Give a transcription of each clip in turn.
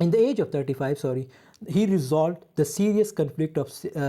In the age of 35, he resolved the serious conflict of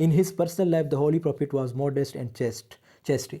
In his personal life, the Holy Prophet was modest and chastity.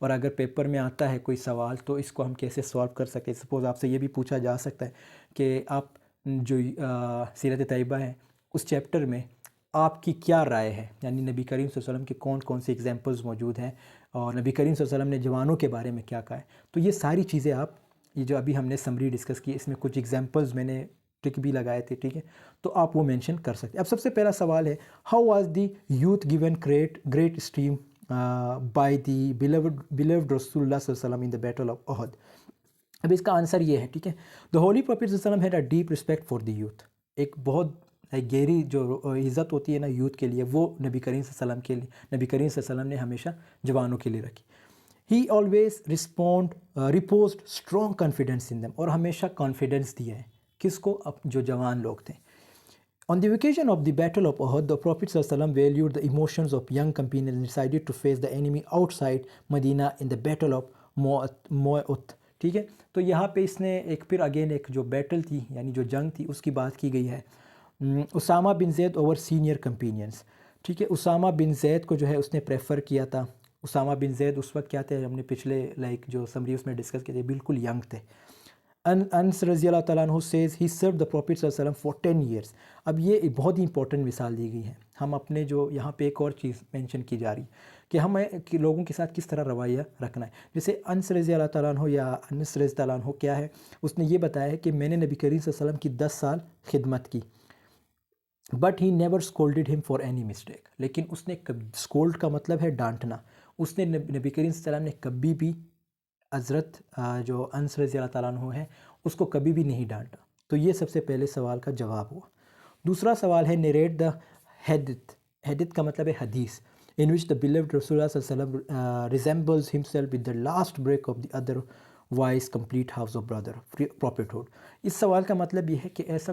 اور اگر paper میں آتا ہے کوئی سوال تو اس کو ہم کیسے سولو کر سکیں. سپوز آپ سے یہ بھی پوچھا جا سکتا ہے کہ آپ جو سیرت طیبہ ہے اس چیپٹر میں آپ کی کیا رائے ہے, یعنی نبی کریم صلی اللہ علیہ وسلم کے کون کون سی ایگزامپلز موجود ہیں اور نبی کریم صلی اللہ علیہ وسلم نے جوانوں کے بارے میں کیا کہا ہے. تو یہ ساری چیزیں آپ, یہ جو ابھی ہم نے سمری ڈسکس کی, اس میں کچھ ایگزامپلز میں نے ٹک بھی لگائے تھے, ٹھیک ہے, تو آپ وہ مینشن کر سکتے ہیں. اب سب سے پہلا سوال ہے, how was the youth given great stream by the believed رسول اللہ صلی اللہ علیہ وسلم ان دا بیٹل آف احد. اب اس کا آنسر یہ ہے, ٹھیک ہے, دا ہولی پروفیٹ صلی اللہ علیہ وسلم had a deep respect for the youth. ایک بہت گہری جو عزت ہوتی ہے نا یوتھ کے لیے, وہ نبی کریم صلی اللہ علیہ وسلم کے لیے, نبی کریم صلی اللہ علیہ وسلم نے ہمیشہ جوانوں کے لیے رکھی. He always reposed strong confidence in them, اور ہمیشہ کانفیڈنس دیا ہے کس کو, جو جوان لوگ تھے. On the occasion of the Battle of Uhud, the Prophet ﷺ valued the emotions of young companions and decided to face the enemy outside Medina in the Battle of Mu'at. ٹھیک ہے, تو یہاں پہ اس نے ایک پھر اگین ایک جو بیٹل تھی, یعنی جو جنگ تھی, اس کی بات کی گئی ہے. اسامہ بن زید اوور سینئر کمپینینس. ٹھیک ہے, اسامہ بن زید کو جو ہے اس نے پریفر کیا تھا. اسامہ بن زید اس وقت کیا تھے, ہم نے پچھلے جو سمری اس میں ڈسکس کیے تھے, بالکل ینگ تھے. انس رضی اللہ تعالیٰ عنہ سیز ہی سرو دا پروفیٹ صلی اللہ علیہ وسلم فار 10 years. اب یہ ایک بہت ہی امپورٹنٹ مثال دی گئی ہے. ہم اپنے جو یہاں پہ ایک اور چیز مینشن کی جا رہی کہ ہمیں لوگوں کے ساتھ کس طرح رویہ رکھنا ہے. جیسے انس رضی اللہ تعالیٰ عنہ یا انس رضی اللہ عنہ کیا ہے, اس نے یہ بتایا ہے کہ میں نے نبی کریم صلی اللہ علیہ وسلم کی 10 سال خدمت کی, بٹ ہی نیور اسکولڈیڈ ہم فار اینی مسٹیک. لیکن اس نے اسکولڈ کا مطلب ہے ڈانٹنا. اس نے نبی کریم صلی اللہ علیہ وسلم نے کبھی بھی حضرت جو انس رضی اللہ تعالیٰ عنہ ہے اس کو کبھی بھی نہیں ڈانٹا. تو یہ سب سے پہلے سوال کا جواب ہوا. دوسرا سوال ہے, نیریٹ دا حدیث. حدیث کا مطلب ہے حدیث, in which the beloved Rasulullah صلی اللہ علیہ وسلم resembles himself with the last break of the otherwise complete house of brother prophethood. اس سوال کا مطلب یہ ہے کہ ایسی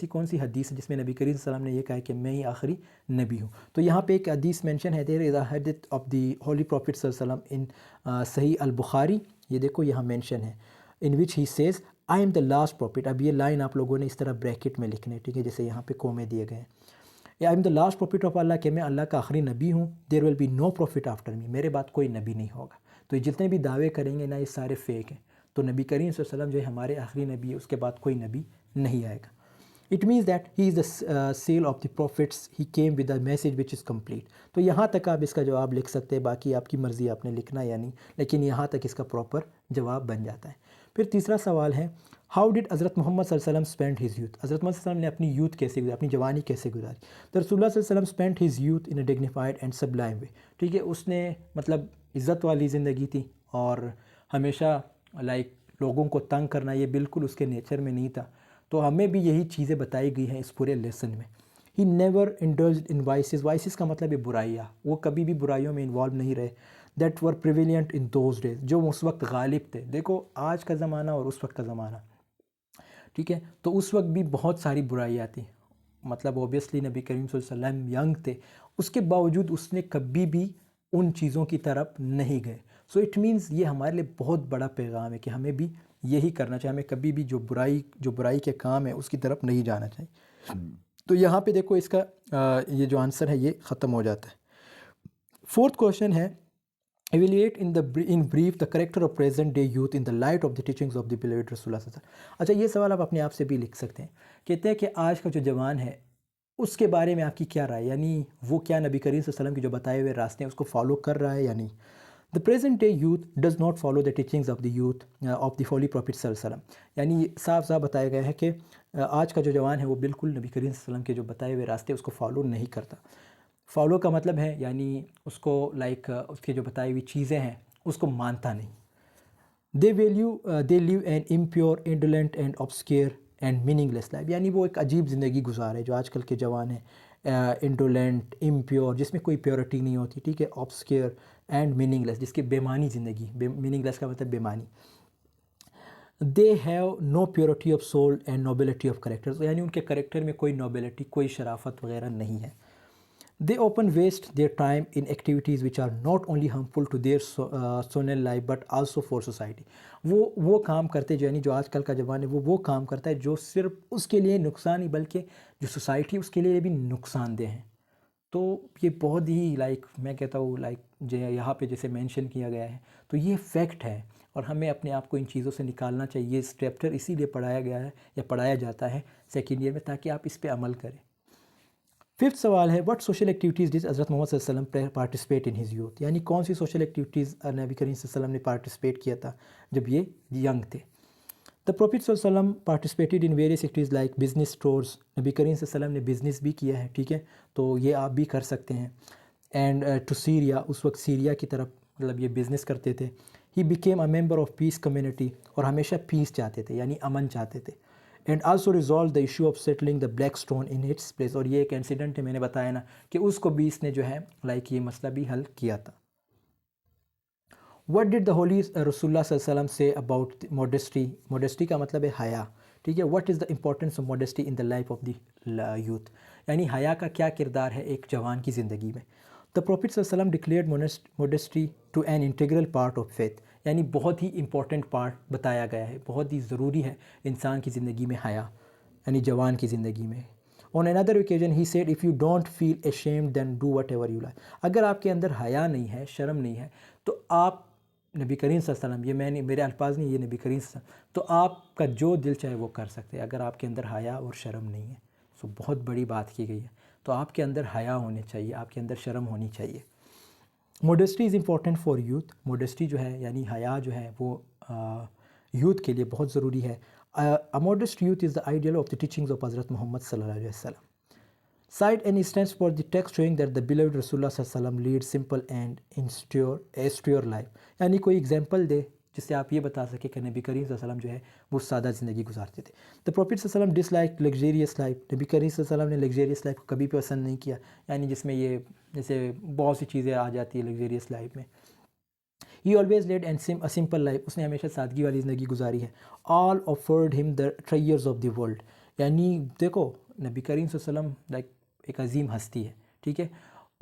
کون سی حدیث ہے جس میں نبی کریم صلی اللہ علیہ وسلم نے یہ کہا ہے کہ میں ہی آخری نبی ہوں. تو یہاں پہ ایک حدیث مینشن ہے, there is a hadith of the holy prophet صلی اللہ علیہ وسلم in صحیح البخاری. یہ دیکھو یہاں مینشن ہے, in which he says I am the last prophet. اب یہ لائن آپ لوگوں نے اس طرح بریکٹ میں لکھنے, ٹھیک ہے, جیسے یہاں پہ کومے دیے گئے ہیں. I am the last prophet of Allah, کہ میں اللہ کا آخری نبی ہوں. There will be no prophet after me. میرے بعد کوئی نبی نہیں ہوگا. تو یہ جتنے بھی دعوے کریں گے نا, یہ سارے فیک ہیں. تو نبی کریم صلی اللہ علیہ وسلم جو ہے ہمارے آخری نبی ہے, اس کے بعد کوئی نبی نہیں آئے گا. It means that he is the seal of the prophets. He came with a message which is complete. تو یہاں تک آپ اس کا جواب لکھ سکتے ہیں, باقی آپ کی مرضی آپ نے لکھنا یا نہیں, لیکن یہاں تک اس کا پراپر جواب بن جاتا ہے. پھر تیسرا سوال ہے, ہاؤ ڈڈ حضرت محمد صلی اللہ علیہ وسلم اسپینڈ ہز یوتھ. حضرت محمد صلی اللہ علیہ وسلم نے اپنی یوتھ کیسے گزاری, اپنی جوانی کیسے گزاری. تو رسول اللہ صلی اللہ علیہ وسلم spend his youth in a dignified and sublime way. ٹھیک ہے, اس نے مطلب عزت والی زندگی تھی, اور ہمیشہ لوگوں کو تنگ کرنا یہ بالکل اس کے نیچر میں نہیں تھا. تو ہمیں بھی یہی چیزیں بتائی گئی ہیں اس پورے لیسن میں. He never indulged in voices. Voices کا مطلب ہے برائیاں. وہ کبھی بھی برائیوں میں انوالو نہیں رہے. That were prevalent in those days. جو اس وقت غالب تھے. دیکھو آج کا زمانہ اور اس وقت کا زمانہ, ٹھیک ہے, تو اس وقت بھی بہت ساری برائیاں تھیں. مطلب اوبیسلی نبی کریم صلی اللہ علیہ وسلم ینگ تھے, اس کے باوجود اس نے کبھی بھی ان چیزوں کی طرف نہیں گئے. سو اٹ مینز یہ ہمارے لیے بہت بڑا پیغام ہے کہ ہمیں بھی یہی کرنا چاہیے. ہمیں کبھی بھی جو برائی کے کام ہے اس کی طرف نہیں جانا چاہیے. تو یہاں پہ دیکھو اس کا یہ جو آنسر ہے یہ ختم ہو جاتا ہے. فورتھ کوشچن ہے, evaluate in brief the character of present day youth in the light of the teachings of the beloved رسول اللہ صلی اللہ علیہ وسلم. اچھا, یہ سوال آپ اپنے آپ سے بھی لکھ سکتے ہیں. کہتے ہیں کہ آج کا جو جوان ہے اس کے بارے میں آپ کی کیا رائے, یعنی وہ کیا نبی کریم صلی اللہ علیہ وسلم کے جو بتائے ہوئے راستے ہیں اس کو فالو کر رہا ہے یا نہیں. The present day youth does not follow the teachings of the youth of the holy prophet صلی اللہ علیہ وسلم. یعنی صاف بتایا گیا ہے کہ آج کا جو جوان ہے وہ بالکل نبی کریم صلی اللہ علیہ وسلم کے جو بتائے ہوئے راستے اس کو فالو نہیں کرتا. فالو کا مطلب ہے یعنی اس کو اس کے جو بتائی ہوئی چیزیں ہیں اس کو مانتا نہیں. they live an impure, indolent and obscure and meaningless life. یعنی وہ ایک عجیب زندگی گزار ہے جو آج کل کے جوان ہیں. انڈولنٹ, امپیور, جس میں کوئی پیورٹی نہیں ہوتی, ٹھیک ہے, obscure اینڈ میننگ لیس, جس کی بے معنی زندگی. میننگ لیس کا مطلب بے معنی. they have no purity of soul and nobility of character. یعنی ان کے کریکٹر میں کوئی نوبلٹی, کوئی شرافت وغیرہ نہیں ہے. They often waste their time in activities which are not only harmful to their personal life but also for society. وہ کام کرتے جو یعنی جو آج کل کا جوان ہے وہ کام کرتا ہے جو صرف اس کے لیے نقصان ہی بلکہ جو سوسائٹی اس کے لیے بھی نقصان دہ ہیں. تو یہ بہت ہی میں کہتا ہوں جو یہاں پہ جیسے مینشن کیا گیا ہے، تو یہ فیکٹ ہے اور ہمیں اپنے آپ کو ان چیزوں سے نکالنا چاہیے۔ اس چیپٹر اسی لیے پڑھایا گیا ہے یا پڑھایا جاتا ہے سیکنڈ ایئر میں، تاکہ آپ اس پہ عمل کریں۔ ففتھ سوال ہے وٹ سوشل ایکٹیویٹیز ڈز حضرت محمد صلی اللہ علیہ وسلم پارٹیسپیٹ ان ہز یوتھ، یعنی کون سی سوشل ایکٹیویٹیز نبی کریم صلی اللہ علیہ وسلم نے پارٹیسپیٹ کیا تھا جب یہ ینگ تھے۔ دا پروفیٹ صلی اللہ علیہ وسلم participated in various activities like business stores, نبی کریم صلی اللہ علیہ وسلم نے بزنس بھی کیا ہے، ٹھیک ہے، تو یہ آپ بھی کر سکتے ہیں۔ اینڈ ٹو سیریا، اس وقت سیریا کی طرف مطلب یہ بزنس کرتے تھے۔ He became a member of peace community, اور ہمیشہ پیس چاہتے تھے یعنی امن چاہتے تھے۔ And also resolve the issue of settling the black stone in its place, اور یہ ایک انسیڈنٹ ہے، میں نے بتایا نا کہ اس کو بھی اس نے جو ہے یہ مسئلہ بھی حل کیا تھا۔ وٹ ڈڈ دا ہولی رسول اللہ صلی اللہ علیہ وسلم سے اباؤٹ موڈیسٹی، موڈیسٹی کا مطلب ہے حیا، ٹھیک ہے۔ What is the importance of modesty in the life of the youth, یعنی حیا کا کیا کردار ہے ایک جوان کی زندگی میں۔ دا پروفیٹ صلی اللہ علیہ وسلم declared modesty to an integral part of faith, یعنی بہت ہی امپورٹنٹ پارٹ بتایا گیا ہے، بہت ہی ضروری ہے انسان کی زندگی میں حیا، یعنی جوان کی زندگی میں۔ On another occasion he said if you don't feel ashamed then do whatever you like، اگر آپ کے اندر حیا نہیں ہے، شرم نہیں ہے، تو آپ نبی کریم صلی اللہ علیہ وسلم، یہ میرے الفاظ نہیں، یہ نبی کریم صلی اللہ علیہ وسلم، تو آپ کا جو دل چاہے وہ کر سکتے ہیں اگر آپ کے اندر حیا اور شرم نہیں ہے۔ سو بہت بڑی بات کی گئی ہے، تو آپ کے اندر حیا ہونے چاہیے، آپ کے اندر شرم ہونی چاہیے۔ Modesty is important for youth, modesty جو ہے یعنی حیا جو ہے وہ یوتھ کے لیے بہت ضروری ہے۔ A modest youth is the ideal of the teachings of Hazrat Muhammad sallallahu alaihi wasallam. Cite an instance for the text showing that the beloved Rasulullah sallallahu alaihi wasallam leads simple and austere life، یعنی کوئی example دے جس سے آپ یہ بتا سکے کہ نبی کریم صلی اللہ علیہ وسلم جو ہے وہ سادہ زندگی گزارتے تھے۔ The Prophet صلی اللہ علیہ وسلم disliked luxurious life، نبی کریم صلی اللہ علیہ وسلم نے luxurious life کو کبھی پسند نہیں کیا، یعنی جس میں یہ جیسے بہت سی چیزیں آ جاتی ہیں luxurious life میں۔ He always led a simple life، اس نے ہمیشہ سادگی والی زندگی گزاری ہے۔ All offered him the treasures of the world، یعنی دیکھو نبی کریم صلی اللہ علیہ وسلم ایک عظیم ہستی ہے، ٹھیک ہے،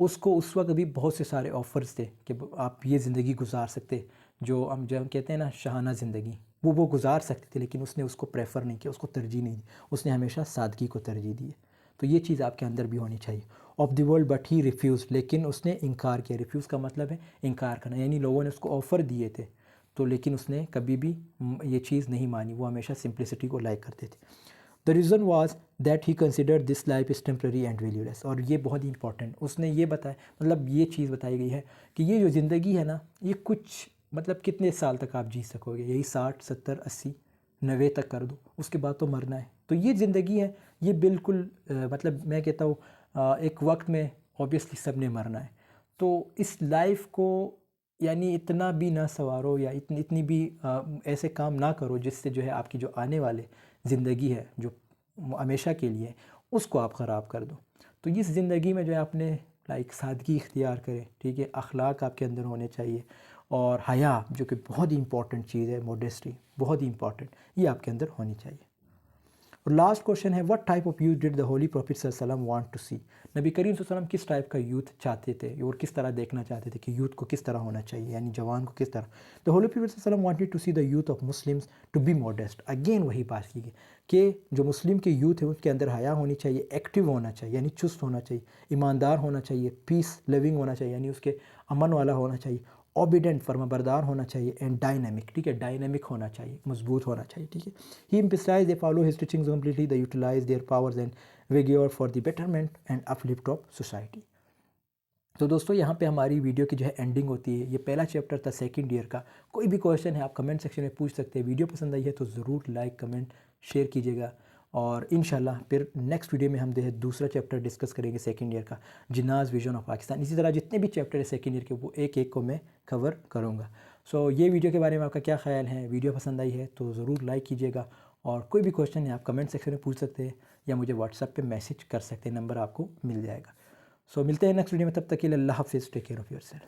اس کو اس وقت بھی بہت سے سارے آفرز تھے کہ آپ یہ زندگی گزار سکتے، جو ہم کہتے ہیں نا شاہانہ زندگی، وہ گزار سکتے تھے، لیکن اس نے اس کو پریفر نہیں کیا، اس کو ترجیح نہیں دی، اس نے ہمیشہ سادگی کو ترجیح دی ہے۔ تو یہ چیز آپ کے اندر بھی ہونی چاہیے۔ Of the world but he refuse, لیکن اس نے انکار کیا۔ ریفیوز کا مطلب ہے انکار کرنا، یعنی لوگوں نے اس کو آفر دیے تھے تو لیکن اس نے کبھی بھی یہ چیز نہیں مانی، وہ ہمیشہ سمپلسٹی کو لائک کرتے تھے۔ The reason was that he considered this life is temporary and valueless, اور یہ بہت ہی امپورٹنٹ، اس نے یہ بتایا، مطلب یہ چیز بتائی گئی ہے کہ یہ جو زندگی ہے نا، یہ کچھ مطلب کتنے سال تک آپ جی سکو گے، یہی 60 70 80 90 تک کر دو، اس کے بعد تو مرنا ہے۔ تو یہ زندگی ہے، یہ بالکل مطلب میں کہتا ہوں ایک وقت میں اوبیسلی سب نے مرنا ہے، تو اس لائف کو یعنی اتنا بھی نہ سنوارو یا اتنی بھی ایسے کام نہ کرو جس سے جو ہے آپ کی جو آنے والے زندگی ہے جو ہمیشہ کے لیے اس کو آپ خراب کر دو۔ تو اس زندگی میں جو ہے اپنے سادگی اختیار کریں، ٹھیک ہے، اخلاق آپ کے اندر ہونے چاہیے، اور حیا جو کہ بہت ہی امپورٹنٹ چیز ہے، موڈیسٹی بہت ہی امپورٹنٹ، یہ آپ کے اندر ہونی چاہیے۔ اور لاسٹ کوشچن ہے what type of youth did the holy prophet صلی اللہ علیہ وسلم وانٹ ٹو سی، نبی کریم صلی اللہ علیہ وسلم کس ٹائپ کا یوتھ چاہتے تھے اور کس طرح دیکھنا چاہتے تھے کہ یوتھ کو کس طرح ہونا چاہیے، یعنی جوان کو کس طرح۔ دا ہولی پروفیٹ صلی اللہ علیہ وسلم wanted to see the youth of Muslims to be modest, again وہی بات کی گئی کہ جو مسلم کے یوتھ ہے اس کے اندر حیا ہونی چاہیے، ایکٹیو ہونا چاہیے یعنی چست ہونا چاہیے، ایماندار ہونا چاہیے، پیس لیونگ ہونا چاہیے یعنی اس کے امن والا ہونا چاہیے، اوبیڈنٹ فرما بردار ہونا چاہیے، اینڈ ڈائنامک، ٹھیک ہے، ڈائنامک ہونا چاہیے، مضبوط ہونا چاہیے، ٹھیک ہے۔ He emphasizes they follow his teachings completely, they utilize their powers and vigour for the betterment and uplift of society. تو دوستو یہاں پہ ہماری ویڈیو کی جو ہے اینڈنگ ہوتی ہے، یہ پہلا چیپٹر تھا سیکنڈ ایئر کا۔ کوئی بھی کویشچن ہے آپ کمنٹ سیکشن میں پوچھ سکتے ہیں، ویڈیو پسند آئی ہے تو ضرور لائک کمنٹ شیئر کیجیے گا، اور انشاءاللہ پھر نیکسٹ ویڈیو میں ہم جو ہے دوسرا چیپٹر ڈسکس کریں گے سیکنڈ ایئر کا، جناز ویژن آف پاکستان۔ اسی طرح جتنے بھی چیپٹر ہے سیکنڈ ایئر کے وہ ایک ایک کو میں کور کروں گا۔ سو یہ ویڈیو کے بارے میں آپ کا کیا خیال ہے؟ ویڈیو پسند آئی ہے تو ضرور لائک کیجیے گا، اور کوئی بھی کویشچن ہے آپ کمنٹ سیکشن میں پوچھ سکتے ہیں یا مجھے واٹس ایپ پہ میسج کر سکتے ہیں، نمبر آپ کو مل جائے گا۔ سو ملتے ہیں نیکسٹ ویڈیو میں، تب تک کے لیے اللہ حافظ، take care of your self.